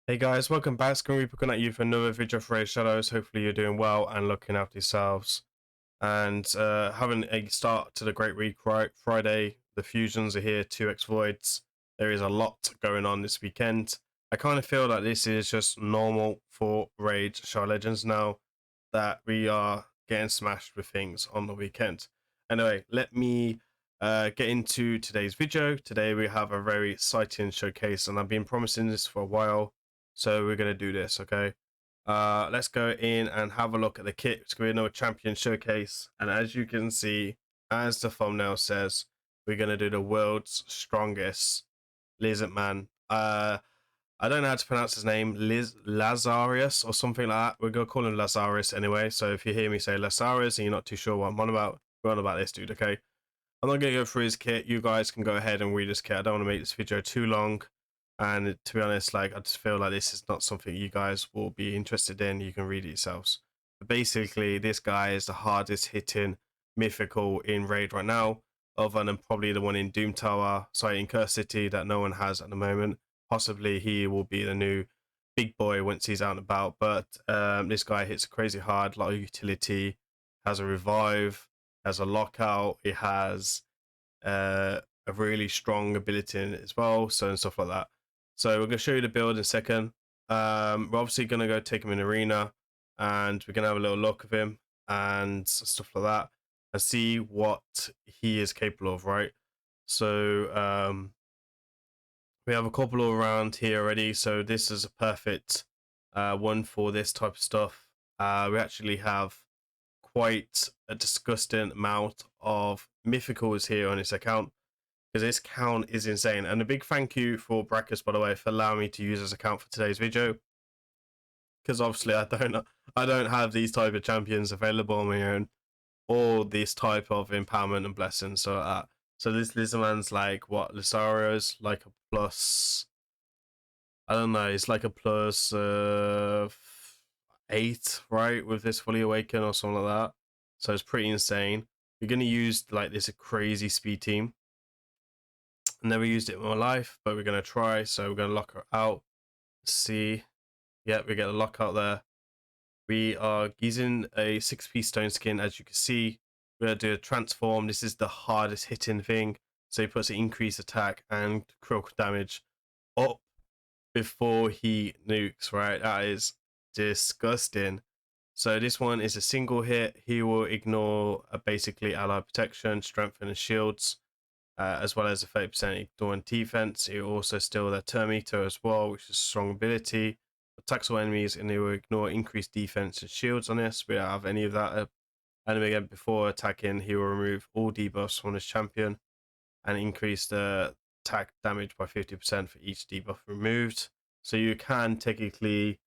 Hey guys, welcome back. It's Grimreaper coming at you for another video for Raidshadowlegends. Hopefully you're doing well and looking after yourselves. And having a start to the Great Week, right? Friday, the fusions are here, 2x voids. There is a lot going on this weekend. I kind of feel like this is just normal for Raidshadowlegends now that we are getting smashed with things on the weekend. Anyway, let me get into today's video. Today we have a very exciting showcase, and I've been promising this for a while. So we're going to do this, okay? Let's go in and have a look at the kit. It's going to be another champion showcase. And as you can see, as the thumbnail says, we're going to do the world's strongest lizard man. I don't know how to pronounce his name, Lazarius or something like that. We're going to call him Lazarus anyway. So if you hear me say Lazarus and you're not too sure what I'm on about, we're on about this dude, okay? I'm not going to go through his kit. You guys can go ahead and read his kit. I don't want to make this video too long. And to be honest, like, I just feel like this is not something you guys will be interested in. You can read it yourselves. But basically, this guy is the hardest hitting mythical in Raid right now, other than probably the one in Doom Tower, sorry, in Curse City that no one has at the moment. Possibly he will be the new big boy once he's out and about. But this guy hits crazy hard, a lot of utility, has a revive, has a lockout, it has a really strong ability in it as well, so and stuff like that. So we're going to show you the build in a second. We're obviously going to go take him in arena, and we're going to have a little look of him and stuff like that, and see what he is capable of, right? So we have a couple all around here already, so this is a perfect one for this type of stuff. We actually have quite a disgusting amount of mythicals here on this account, because this count is insane. And a big thank you for barakes, by the way, for allowing me to use this account for today's video, because obviously I don't have these type of champions available on my own, or this type of empowerment and blessings. So this lizardman's like what, LAZARIUS, like a plus, I don't know, it's like a plus 8, right, with this fully awakened or something like that. So it's pretty insane. We're gonna use like this crazy speed team. Never used it in my life, but we're going to try. So we're going to lock her out. See. Yeah, we get a lockout there. We are using a 6-piece stone skin, as you can see. We're going to do a transform. This is the hardest hitting thing. So he puts an increased attack and critical damage up before he nukes, right? That is disgusting. So this one is a single hit. He will ignore basically ally protection, strengthen, and shields. As well as a 30% ignoring defense. It will also steal their turn meter as well, which is a strong ability. Attacks all enemies and it will ignore increased defense and shields on this. We don't have any of that. And again, before attacking, he will remove all debuffs from his champion and increase the attack damage by 50% for each debuff removed. So you can technically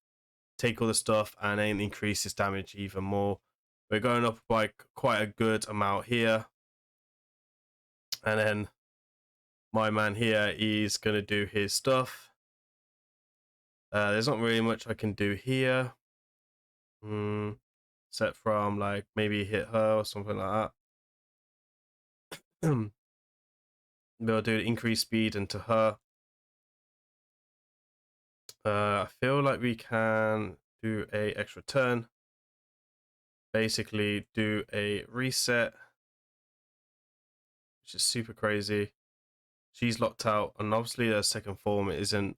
take all the stuff and then increase his damage even more. We're going up by quite a good amount here. And then my man here is going to do his stuff. There's not really much I can do here. Except from like maybe hit her or something like that. We'll do increased speed into her. I feel like we can do a extra turn. Basically do a reset, which is super crazy. She's locked out, and obviously her second form isn't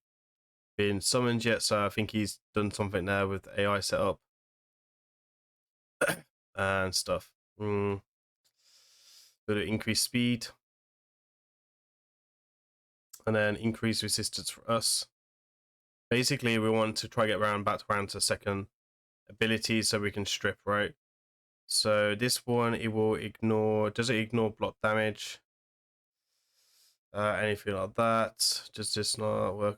been summoned yet, so I think he's done something there with the AI setup and stuff. We'll do increased speed, and then increase resistance for us. Basically, we want to try get back around to second ability so we can strip, right? So this one, it will ignore, does it ignore block damage? Anything like that? Does this not work?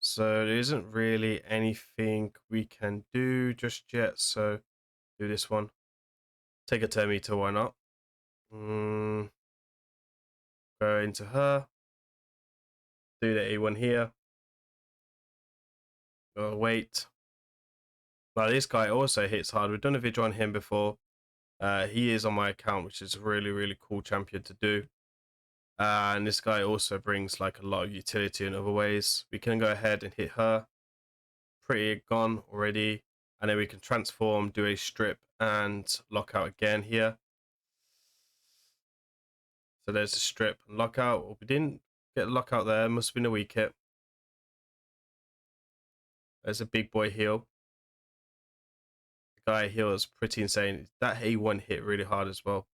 So there isn't really anything we can do just yet, so do this one. Take a turn meter, why not? Go into her. Do the A1 here. Wait. Now this guy also hits hard. We've done a video on him before. He is on my account, which is a really, really cool champion to do. And this guy also brings like a lot of utility in other ways. We can go ahead and hit her. Pretty gone already. And then we can transform, do a strip, and lock out again here. So there's a strip and lockout. Well, we didn't get a lockout there. Must have been a weak hit. There's a big boy heal. The guy heals pretty insane. That A1 hit really hard as well.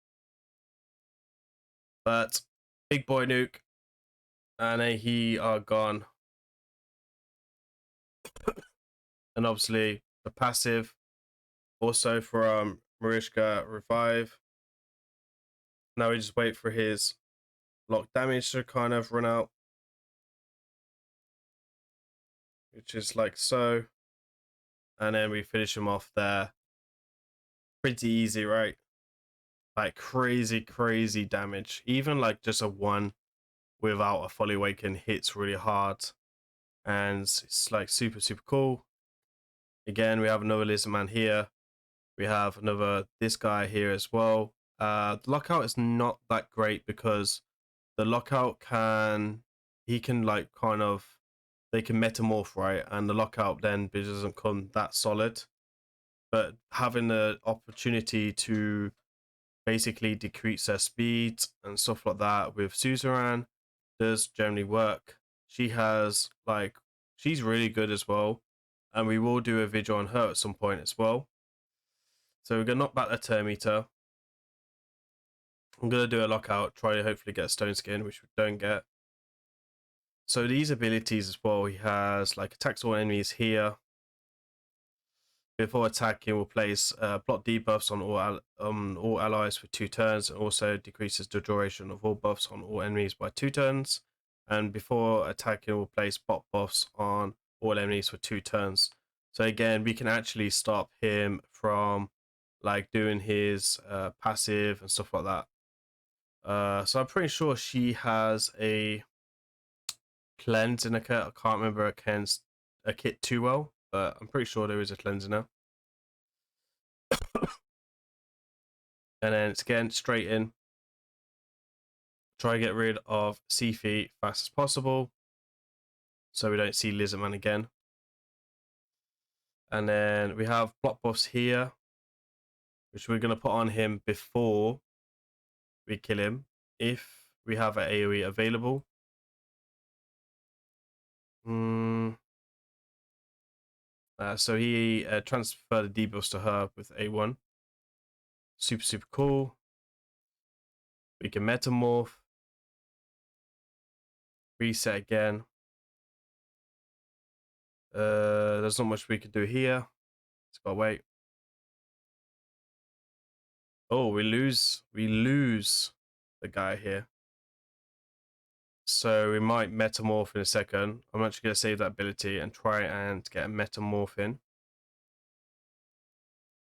But big boy nuke. And he are gone. And obviously the passive also from Marishka revive. Now we just wait for his lock damage to kind of run out, which is like so. And then we finish him off there. Pretty easy, right? Like crazy damage. Even like just a 1 without a fully awakened hits really hard. And it's like super cool. Again, we have another lizard man here. We have another this guy here as well. The lockout is not that great because the lockout he can like kind of, they can metamorph, right? And the lockout then doesn't come that solid. But having the opportunity to basically decrease their speed and stuff like that with Suzerain does generally work. She has like, she's really good as well. And we will do a video on her at some point as well. So we're gonna knock back the turn meter. I'm gonna do a lockout, try to hopefully get a stone skin, which we don't get. So these abilities as well, he has like attacks all enemies here. Before attacking, will place block debuffs on all allies for 2 turns, and also decreases the duration of all buffs on all enemies by 2 turns. And before attacking, will place bot buffs on all enemies for 2 turns. So again, we can actually stop him from like doing his passive and stuff like that. So I'm pretty sure she has a cleanse in a kit. I can't remember a kit too well, but I'm pretty sure there is a cleanse now. And then it's again straight in. Try to get rid of Seafy fast as possible so we don't see Lizardman again. And then we have block buffs here, which we're going to put on him before we kill him if we have an AoE available. So he transferred the debuffs to her with A1. Super cool. We can metamorph. Reset again. There's not much we can do here. Let's go wait. Oh, we lose the guy here. So we might metamorph in a second. I'm actually going to save that ability and try and get a metamorph in.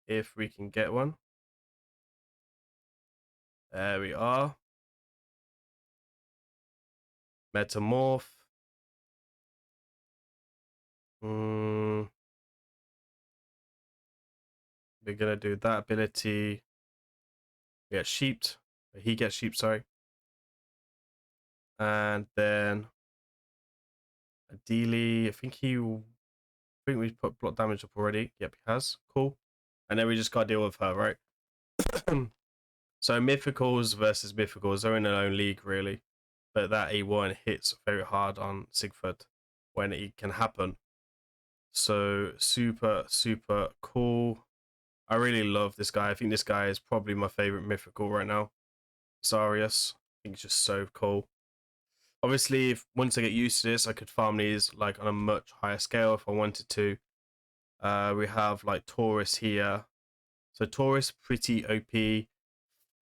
If we can get one. There we are. Metamorph. We're going to do that ability. We get sheeped. He gets sheep, sorry. And then ideally, I think we put block damage up already. Yep, he has. Cool. And then we just got to deal with her, right? So mythicals versus mythicals, they're in their own league, really. But that A1 hits very hard on Sigford when it can happen. So super cool. I really love this guy. I think this guy is probably my favorite mythical right now. LAZARIUS. I think it's just so cool. Obviously, once I get used to this, I could farm these like on a much higher scale if I wanted to. We have like Taurus here. So Taurus pretty OP.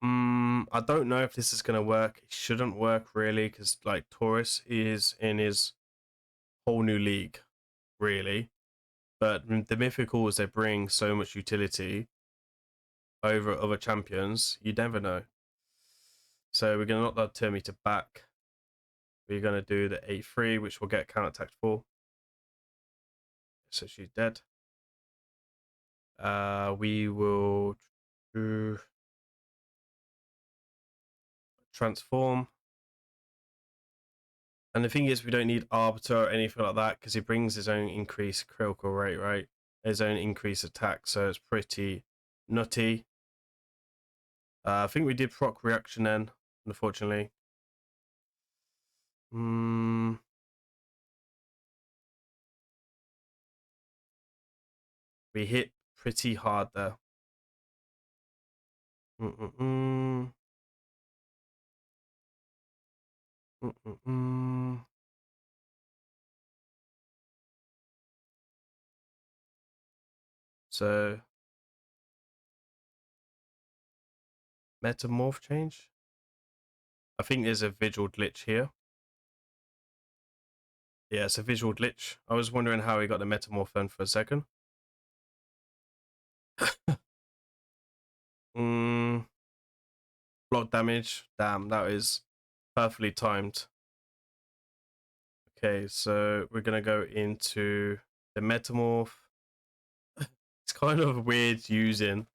I don't know if this is going to work. It shouldn't work really because like Taurus is in his whole new league, really. But the mythicals, they bring so much utility over other champions. You never know. So we're going to knock that turn meter back. We're going to do the A3, which will get counter attacked for. So she's dead. We will do transform. And the thing is, we don't need Arbiter or anything like that because he brings his own increased critical rate, right? His own increased attack, so it's pretty nutty. I think we did proc reaction then, unfortunately. We hit pretty hard there. So, metamorph change? I think there's a visual glitch here. Yeah, it's a visual glitch. I was wondering how he got the metamorph then for a second. Block damage. Damn, that is perfectly timed. Okay, so we're gonna go into the metamorph. It's kind of weird using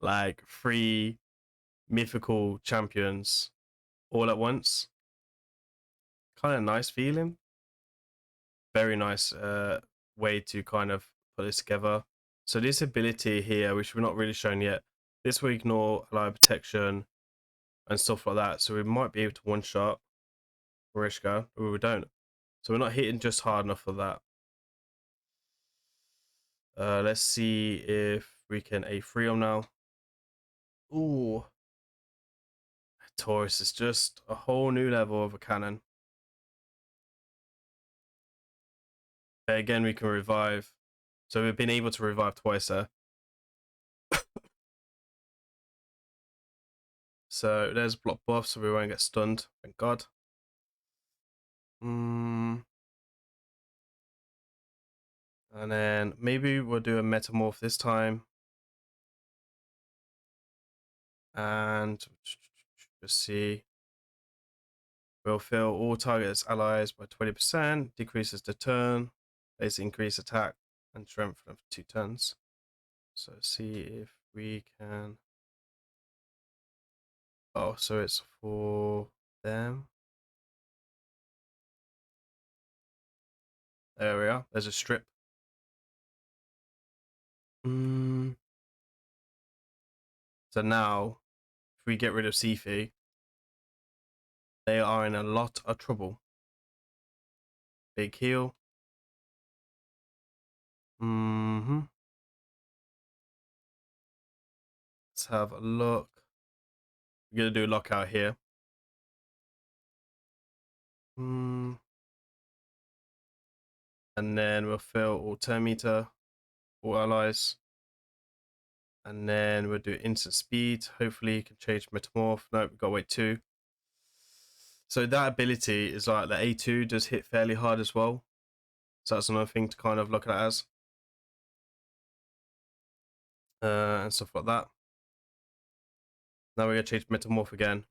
like 3 mythical champions all at once. Kind of nice feeling. Very nice way to kind of put this together. So this ability here, which we're not really shown yet, this will ignore ally protection and stuff like that. So we might be able to one-shot Orishka, or we don't. So we're not hitting just hard enough for that. Let's see if we can A3 him now. Ooh. Taurus is just a whole new level of a cannon. But again, we can revive. So we've been able to revive twice there. So there's block buff, so we won't get stunned. Thank God. And then maybe we'll do a metamorph this time. And let's see. We'll fill all targets allies by 20%, decreases the turn, base increase attack and strength for 2 turns. So see if we can. Oh, so it's for them. There we are. There's a strip. So now, if we get rid of Sifi, they are in a lot of trouble. Big heal. Let's have a look. We're gonna do a lockout here. And then we'll fill all turn meter, all allies. And then we'll do instant speed. Hopefully you can change metamorph. No, we've got to wait 2. So that ability is like the A2 does hit fairly hard as well. So that's another thing to kind of look at as. And stuff like that. Now we're going to change metamorph again.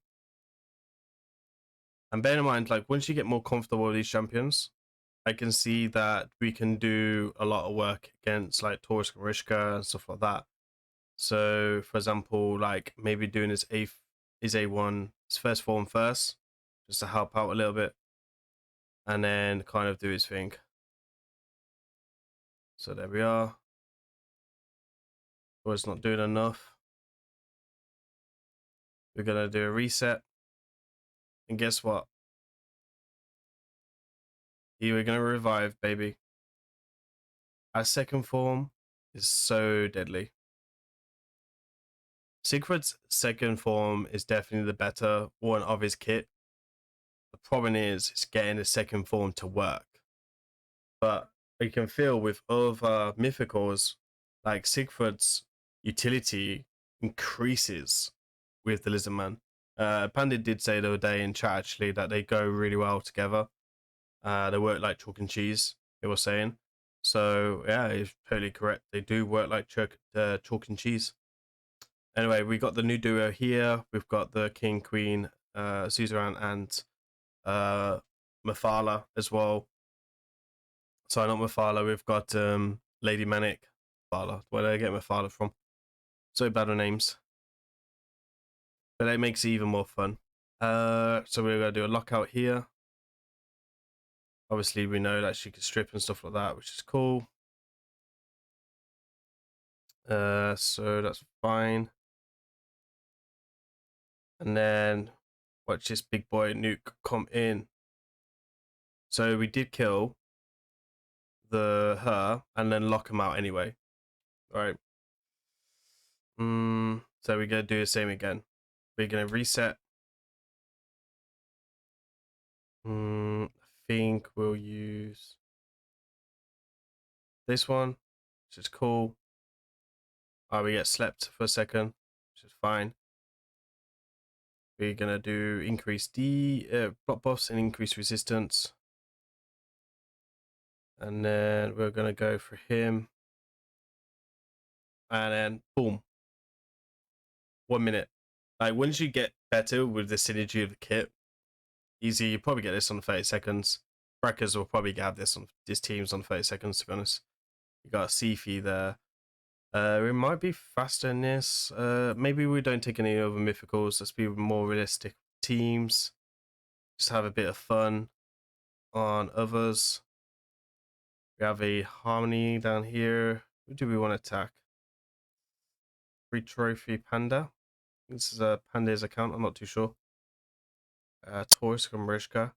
And bear in mind, like once you get more comfortable with these champions, I can see that we can do a lot of work against like Taurus and Rishka and stuff like that. So for example, like maybe doing his A1, his first form first, just to help out a little bit. And then kind of do his thing. So there we are. Oh, it's not doing enough. We're gonna do a reset. And guess what? We're gonna revive, baby. Our second form is so deadly. Siegfried's second form is definitely the better one of his kit. The problem is it's getting the second form to work. But you can feel with other mythicals, like Siegfried's utility increases with the Lizardman. Pandit did say the other day in chat actually that they go really well together. They work like chalk and cheese, he was saying. So yeah, he's totally correct. They do work like chalk and cheese. Anyway, we got the new duo here. We've got the King, Queen, Suzerain, and Mephala as well. Sorry, not Mephala. We've got Lady Manic. Mephala. Where did I get Mephala from? So bad with names. But it makes it even more fun. So we're going to do a lockout here. Obviously, we know that she can strip and stuff like that, which is cool. So that's fine. And then watch this big boy nuke come in. So we did kill her and then lock him out anyway. All right. So we're gonna do the same again. We're gonna reset. I think we'll use this one, which is cool. We get slept for a second, which is fine. We're gonna do increase block buffs and increase resistance, and then we're gonna go for him, and then boom, 1 minute. Like once you get better with the synergy of the kit, easy. You probably get this on 30 seconds. Crackers will probably have this on this team's on 30 seconds. To be honest, you got a Sifi there. We might be faster in this. Maybe we don't take any other mythicals. Let's be more realistic teams. Just have a bit of fun on others. We have a harmony down here. Who do we want to attack? Free trophy panda. This is a panda's account. I'm not too sure. Taurus Grimreaper.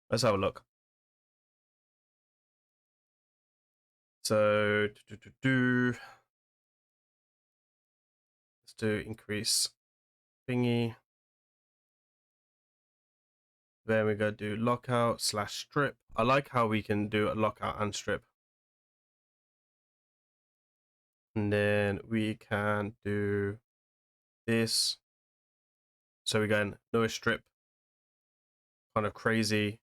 Let's have a look. So let's do increase thingy. Then we go do lockout / strip. I like how we can do a lockout and strip. And then we can do this. So we're going no strip, kind of crazy,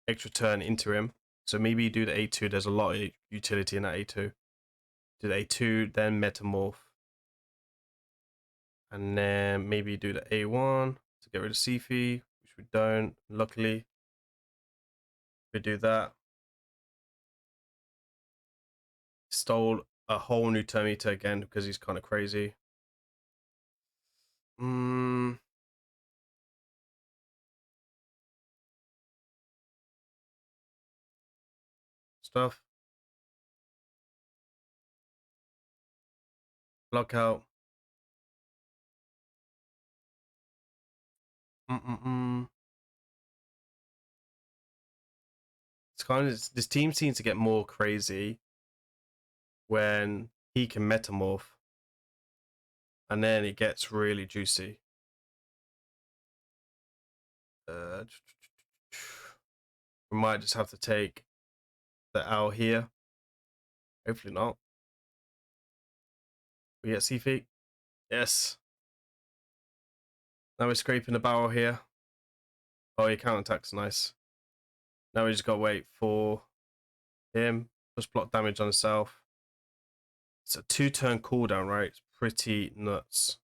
extra turn into him. So maybe you do the A2. There's a lot of utility in that A2. Do the A2, then metamorph. And then maybe do the A1 to get rid of Sifi, which we don't, luckily. We do that. Stole a whole new turn meter again because he's kind of crazy. Stuff. Lockout. It's kind of, this team seems to get more crazy when he can metamorph, and then it gets really juicy. We might just have to take the L here. Hopefully not. We get C feet. Yes. Now we're scraping the barrel here. Oh, your counter attack's nice. Now we just got to wait for him. Just block damage on himself. It's a 2-turn cooldown, right? It's pretty nuts.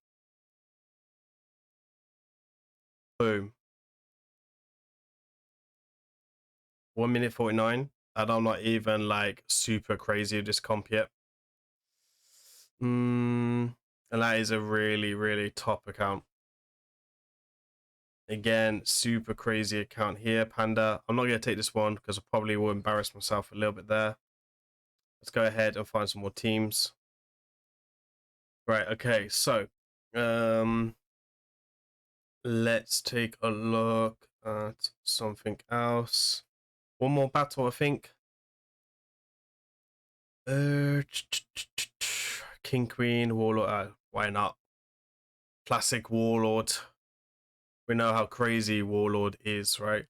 Boom. 1 minute 49. And I'm not even like super crazy with this comp yet. And that is a really, really top account. Again, super crazy account here, Panda. I'm not going to take this one because I probably will embarrass myself a little bit there. Let's go ahead and find some more teams. Right, okay, so let's take a look at something else. One more battle, I think. King, Queen, Warlord. Why not? Classic Warlord. We know how crazy Warlord is, right?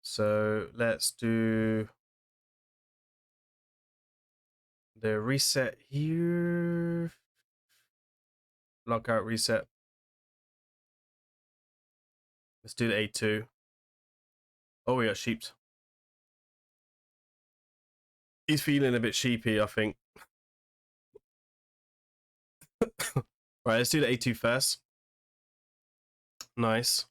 So let's do the reset here. Lockout reset. Let's do the A2. Oh, we got sheeped. He's feeling a bit sheepy, I think. Right, let's do the A2 first. Nice.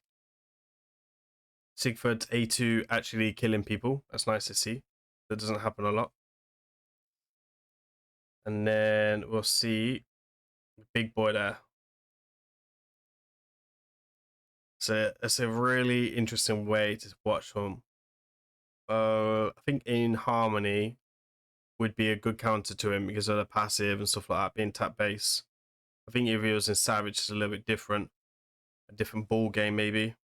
Sigfrid's A2 actually killing people. That's nice to see. That doesn't happen a lot. And then we'll see the big boy there. So it's a really interesting way to watch him. I think in Harmony would be a good counter to him because of the passive and stuff like that, being tap base. I think if he was in Savage, it's a little bit different. A different ball game, maybe.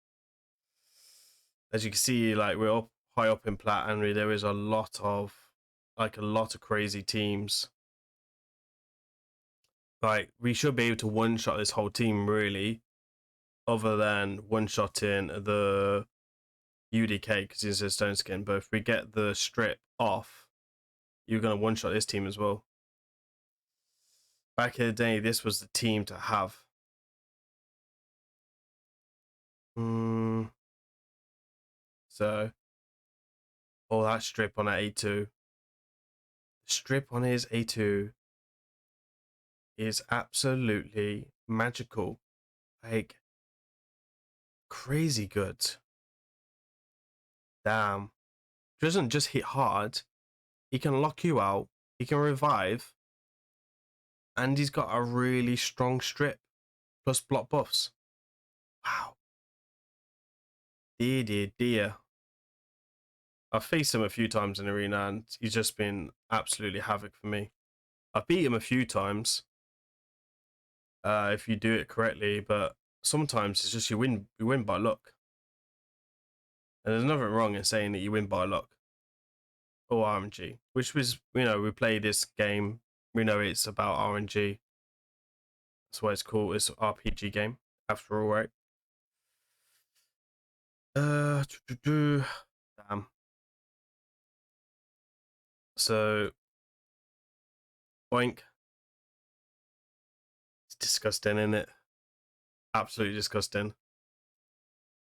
As you can see, like, we're up high up in Plat, and there is a lot of crazy teams. Like, we should be able to one-shot this whole team, really, other than one-shotting the UDK because he's a stone skin. But if we get the strip off, you're going to one-shot this team as well. Back in the day, this was the team to have. So, oh, that strip on that A2. The strip on his A2 is absolutely magical. Like, crazy good. Damn. Doesn't just hit hard. He can lock you out. He can revive. And he's got a really strong strip. Plus block buffs. Wow. Dear. I've faced him a few times in arena and he's just been absolutely havoc for me. I've beat him a few times. If you do it correctly, but sometimes it's just you win by luck. And there's nothing wrong in saying that you win by luck. Or RNG. Which was, we play this game. We know it's about RNG. That's why it's cool. It's an RPG game, after all, right? Damn. So, boink. It's disgusting, isn't it? Absolutely disgusting.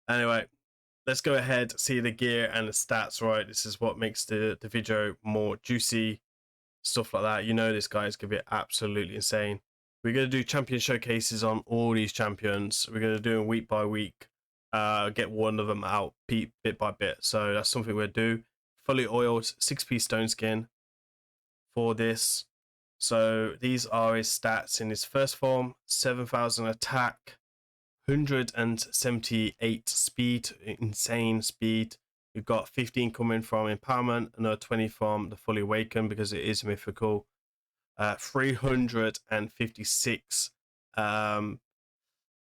Anyway, let's go ahead, see the gear and the stats, right? This is what makes the video more juicy, stuff like that. This guy is going to be absolutely insane. We're going to do champion showcases on all these champions. We're going to do them week by week. Get one of them out bit by bit. So that's something we'll do. Fully oiled 6p stone skin for this. So these are his stats in his first form: 7,000 attack, 178 speed, insane speed. You've got 15 coming from empowerment, another 20 from the fully awakened because it is mythical. 356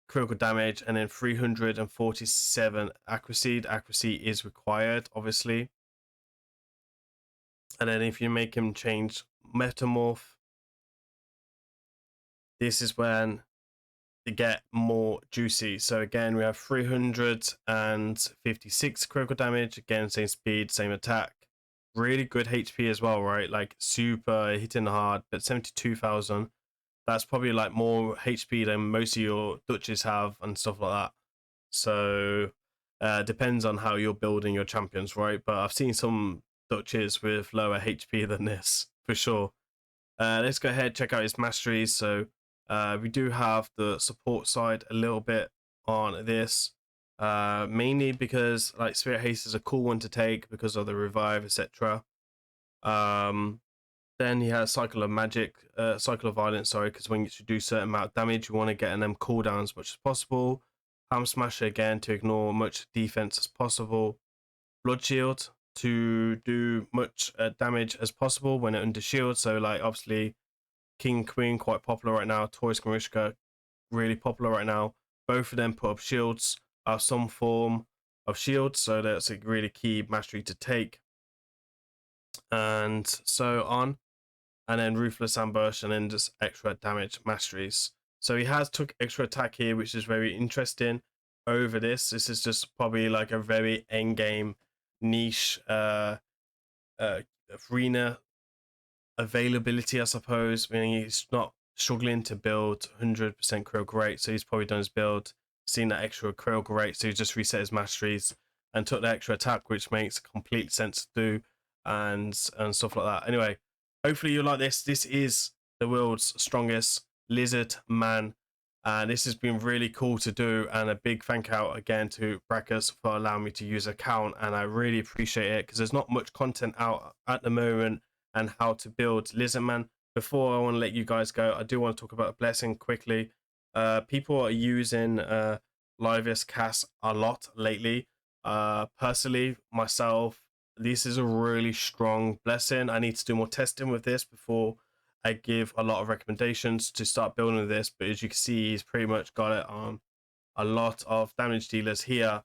critical damage, and then 347 accuracy. The accuracy is required, obviously. And then if you make him change metamorph, this is when they get more juicy. So again, we have 356 critical damage, again, same speed, same attack. Really good HP as well, right? Like, super hitting hard, but 72,000. That's probably like more HP than most of your Dutches have and stuff like that. So depends on how you're building your champions, right? But I've seen some Dutches with lower HP than this, for sure. Let's go ahead, check out his masteries. So we do have the support side a little bit on this, mainly because, like, Spirit Haste is a cool one to take because of the revive, etc. Then he has Cycle of Violence, sorry, because when you do certain amount of damage, you want to get in them cooldowns as much as possible. Ham Smasher, again, to ignore much defense as possible. Blood Shield, to do much damage as possible when under shield. So, like, obviously, King Queen, quite popular right now. Taurus Marishka, really popular right now. Both of them put up shields, some form of shield, so that's a really key mastery to take. And so on. And then Ruthless Ambush, and then just extra damage masteries. So he has took extra attack here, which is very interesting over this. This is just probably like a very endgame niche arena availability, I suppose. I mean, he's not struggling to build 100% critical rate, so he's probably done his build, seen that extra critical rate, so he just reset his masteries and took the extra attack, which makes complete sense to do, and stuff like that. Anyway, hopefully you like this. This is the world's strongest lizard man, and this has been really cool to do, and a big thank out again to Barakes for allowing me to use an account, and I really appreciate it because there's not much content out at the moment and how to build Lizardman. before I want to let you guys go, I do want to talk about blessing quickly. People are using LAZARIUS cast a lot lately. Personally, myself, this is a really strong blessing. I need to do more testing with this before I give a lot of recommendations to start building this. But as you can see, he's pretty much got it on a lot of damage dealers here.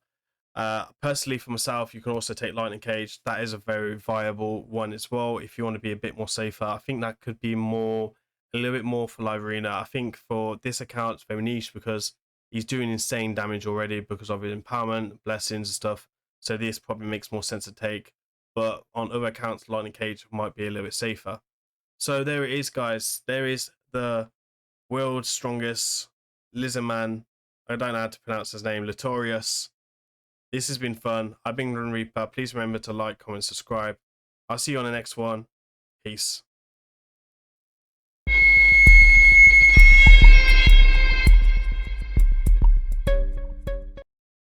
Personally, for myself, you can also take lightning cage. That is a very viable one as well if you want to be a bit more safer. I think that could be more, a little bit more for live arena. I think for this account it's very niche because he's doing insane damage already because of his empowerment, blessings and stuff. So this probably makes more sense to take. But on other accounts, lightning cage might be a little bit safer. So there it is, guys. There is the world's strongest lizard man. I don't know how to pronounce his name. LAZARIUS. This has been fun. I've been Grimreaper. Please remember to like, comment, subscribe. I'll see you on the next one. Peace.